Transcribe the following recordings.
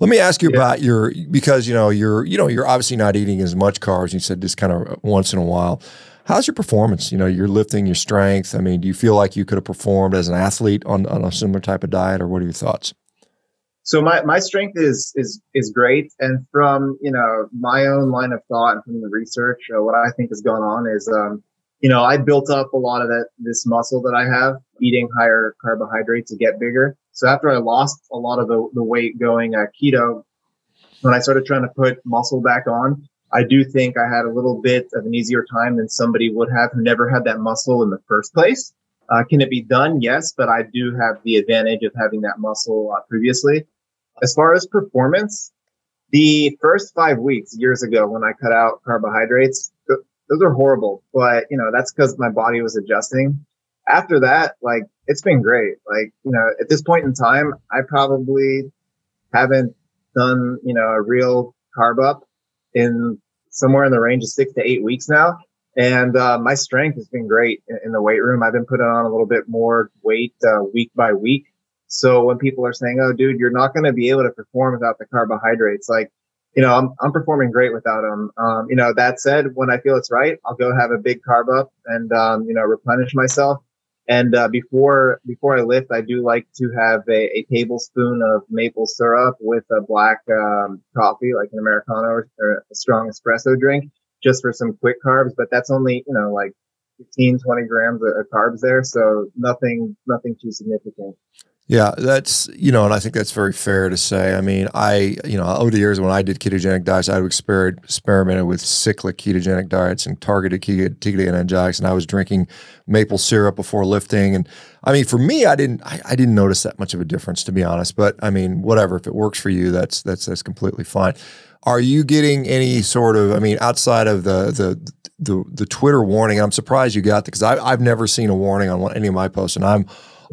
Let me ask you Yeah. about because you're obviously not eating as much carbs. You said just kind of once in a while. How's your performance? You're lifting, your strength. I mean, do you feel like you could have performed as an athlete on a similar type of diet, or what are your thoughts? So my strength is great. And from, my own line of thought and from the research, what I think is going on is, I built up a lot of this muscle that I have eating higher carbohydrates to get bigger. So after I lost a lot of the weight going keto, when I started trying to put muscle back on, I do think I had a little bit of an easier time than somebody would have who never had that muscle in the first place. Can it be done? Yes, but I do have the advantage of having that muscle previously. As far as performance, the first 5 weeks years ago when I cut out carbohydrates, those are horrible. But, that's because my body was adjusting. After that, like, it's been great. Like, at this point in time, I probably haven't done, a real carb up in somewhere in the range of 6 to 8 weeks now. And my strength has been great in the weight room. I've been putting on a little bit more weight week by week. So when people are saying, "Oh, dude, you're not going to be able to perform without the carbohydrates," like, I'm performing great without them. That said, when I feel it's right, I'll go have a big carb up and replenish myself. And before I lift, I do like to have a tablespoon of maple syrup with a black coffee, like an Americano or a strong espresso drink, just for some quick carbs. But that's only, like 15, 20 grams of carbs there. So nothing too significant. Yeah, that's, and I think that's very fair to say. I mean, over the years when I did ketogenic diets, I experimented with cyclic ketogenic diets and targeted ketogenics, and I was drinking maple syrup before lifting. And I mean, for me, I didn't notice that much of a difference, to be honest. But I mean, whatever, if it works for you, that's completely fine. Are you getting any sort of, I mean, outside of the Twitter warning? I'm surprised you got that, because I've never seen a warning on any of my posts, and I'm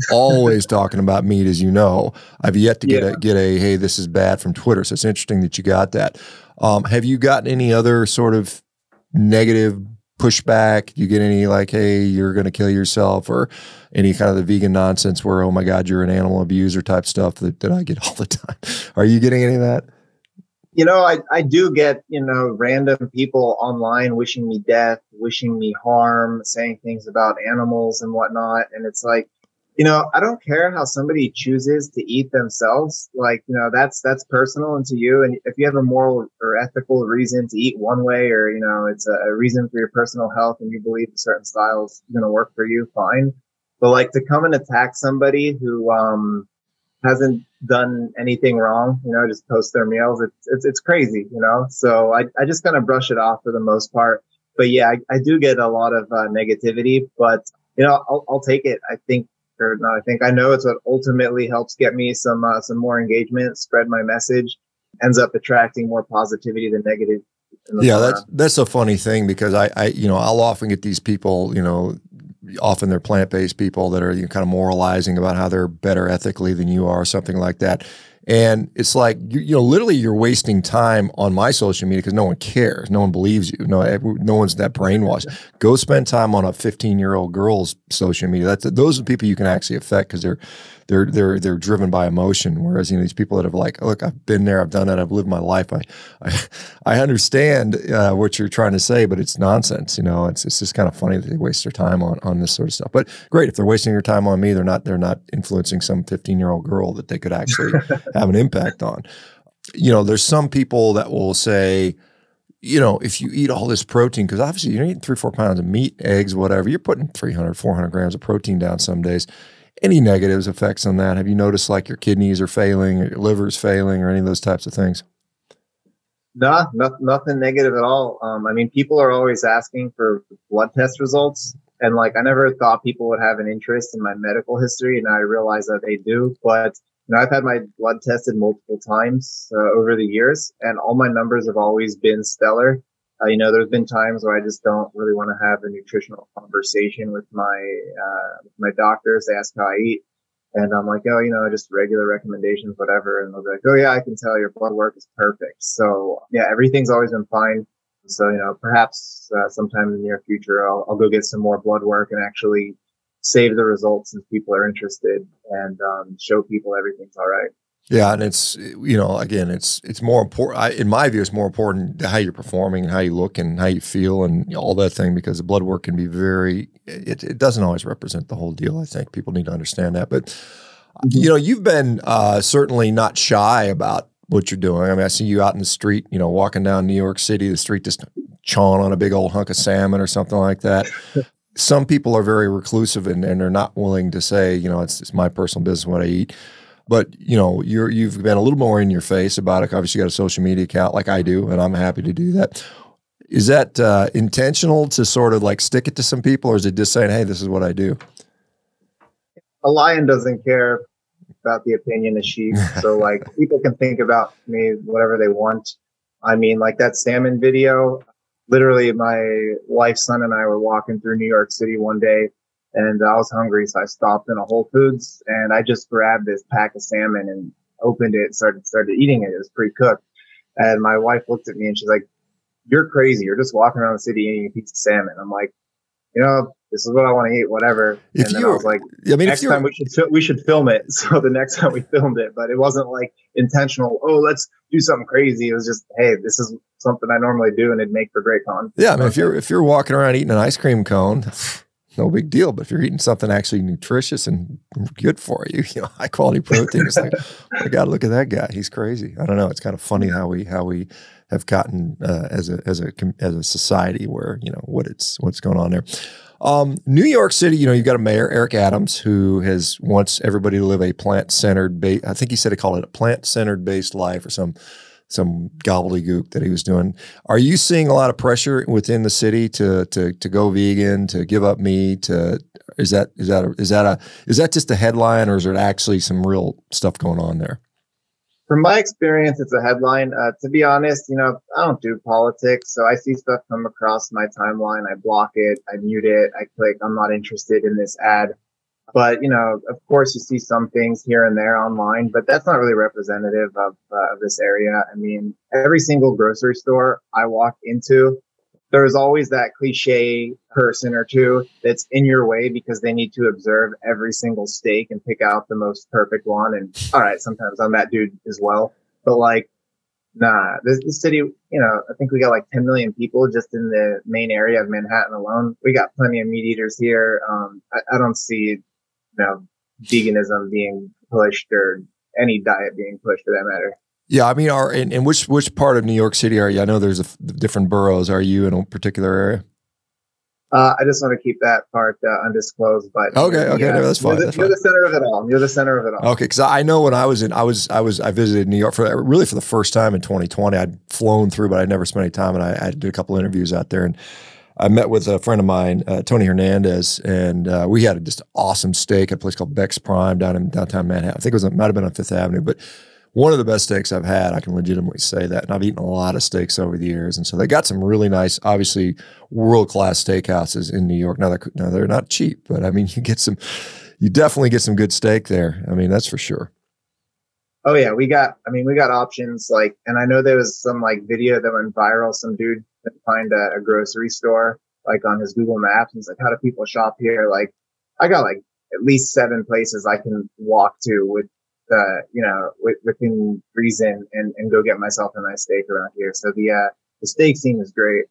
always talking about meat, as you know. I've yet to get a hey, this is bad from Twitter. So it's interesting that you got that. Have you gotten any other sort of negative pushback? Do you get any like, hey, you're going to kill yourself, or any kind of the vegan nonsense where, oh my God, you're an animal abuser type stuff that I get all the time? Are you getting any of that? I do get, random people online wishing me death, wishing me harm, saying things about animals and whatnot. And it's like, I don't care how somebody chooses to eat themselves. Like, that's personal and to you. And if you have a moral or ethical reason to eat one way, or, it's a reason for your personal health and you believe a certain style is going to work for you, fine. But like, to come and attack somebody who, hasn't done anything wrong, just post their meals, it's crazy, So I just kind of brush it off for the most part. But yeah, I do get a lot of negativity, but, I'll take it. I know it's what ultimately helps get me some more engagement, spread my message, ends up attracting more positivity than negative. Yeah, that's a funny thing, because I'll often get these people, often they're plant-based people that are kind of moralizing about how they're better ethically than you are, something like that. And it's like, literally you're wasting time on my social media because no one cares. No one believes you. No one's that brainwashed. Go spend time on a 15-year-old girl's social media. Those are the people you can actually affect, because they're driven by emotion. Whereas, these people that have like, look, I've been there, I've done that, I've lived my life. I understand what you're trying to say, but it's nonsense. It's just kind of funny that they waste their time on this sort of stuff. But great, if they're wasting their time on me, they're not influencing some 15-year-old girl that they could actually have an impact on. There's some people that will say, if you eat all this protein, because obviously you're eating 3 or 4 pounds of meat, eggs, whatever, you're putting 300, 400 grams of protein down some days. Any negatives effects on that? Have you noticed like your kidneys are failing, or your liver's failing, or any of those types of things? No, nothing negative at all. I mean, people are always asking for blood test results. And like, I never thought people would have an interest in my medical history. And I realize that they do. But, I've had my blood tested multiple times over the years, and all my numbers have always been stellar. There's been times where I just don't really want to have a nutritional conversation with my doctors. They ask how I eat, and I'm like, oh, just regular recommendations, whatever. And they'll be like, oh yeah, I can tell your blood work is perfect. So yeah, everything's always been fine. So, perhaps sometime in the near future, I'll go get some more blood work and actually save the results since people are interested, and show people everything's all right. Yeah, and it's, you know, again, it's more important. In my view, it's more important how you're performing, and how you look, and how you feel, and all that thing. Because the blood work can be very. It doesn't always represent the whole deal. I think people need to understand that. But you know, you've been certainly not shy about what you're doing. I mean, I see you out in the street, you know, walking down New York City, the street just chawing on a big old hunk of salmon or something like that. Some people are very reclusive, and they're not willing to say, you know, it's my personal business what I eat. But you know, you've been a little more in your face about it. Obviously, you got a social media account like I do, and I'm happy to do that. Is that intentional to sort of like stick it to some people, or is it just saying, "Hey, this is what I do"? A lion doesn't care about the opinion of sheep, so like people can think about me whatever they want. I mean, like that salmon video. Literally, my wife's son and I were walking through New York City one day, and I was hungry, so I stopped in a Whole Foods, and I just grabbed this pack of salmon and opened it and started eating it. It was pre-cooked. And my wife looked at me and she's like, "You're crazy. You're just walking around the city eating a piece of salmon." I'm like, you know, this is what I want to eat, whatever. And then I was like, I mean, next time we should film it. So the next time we filmed it, but it wasn't like intentional. Oh, let's do something crazy. It was just, hey, this is something I normally do, and it'd make for great content. Yeah, I mean, if you're walking around eating an ice cream cone, no big deal. But if you're eating something actually nutritious and good for you, you know, high quality protein, it's like, I got to look at that guy. He's crazy. I don't know. It's kind of funny how we have gotten as a society where, you know, what's going on there. New York City, you know, you've got a mayor, Eric Adams, who wants everybody to live a plant-centered I think he said he called it a plant-centered based life, or some gobbledygook that he was doing. Are you seeing a lot of pressure within the city to go vegan, to give up meat? Is that just a headline, or is there actually some real stuff going on there? From my experience, it's a headline. To be honest, you know, I don't do politics, so I see stuff come across my timeline. I block it, I mute it, I click, I'm not interested in this ad. But, you know, of course, you see some things here and there online, but that's not really representative of this area. I mean, every single grocery store I walk into, there's always that cliche person or two that's in your way because they need to observe every single steak and pick out the most perfect one. And all right, sometimes I'm that dude as well. But like, nah, this city, you know, I think we got like 10 million people just in the main area of Manhattan alone. We got plenty of meat eaters here. I don't see, you know, veganism being pushed, or any diet being pushed for that matter. Yeah, I mean, in which part of New York City are you? I know there's different boroughs. Are you in a particular area? I just want to keep that part undisclosed. But okay, no, that's fine. You're the center of it all. You're the center of it all. Okay, because I know when I visited New York for the first time in 2020. I'd flown through, but I'd never spent any time, and I did a couple interviews out there, and I met with a friend of mine, Tony Hernandez, and we had just awesome steak at a place called Beck's Prime down in downtown Manhattan. I think it might have been on Fifth Avenue, but one of the best steaks I've had. I can legitimately say that. And I've eaten a lot of steaks over the years. And so they got some really nice, obviously world-class steakhouses in New York. Now they're not cheap, but I mean, you definitely get some good steak there. I mean, that's for sure. Oh yeah. We got options like, and I know there was some like video that went viral. Some dude that find a grocery store, like on his Google Maps. And he's like, how do people shop here? Like, I got like at least 7 places I can walk to with, you know, within reason, and go get myself a nice steak around here. So the steak scene is great.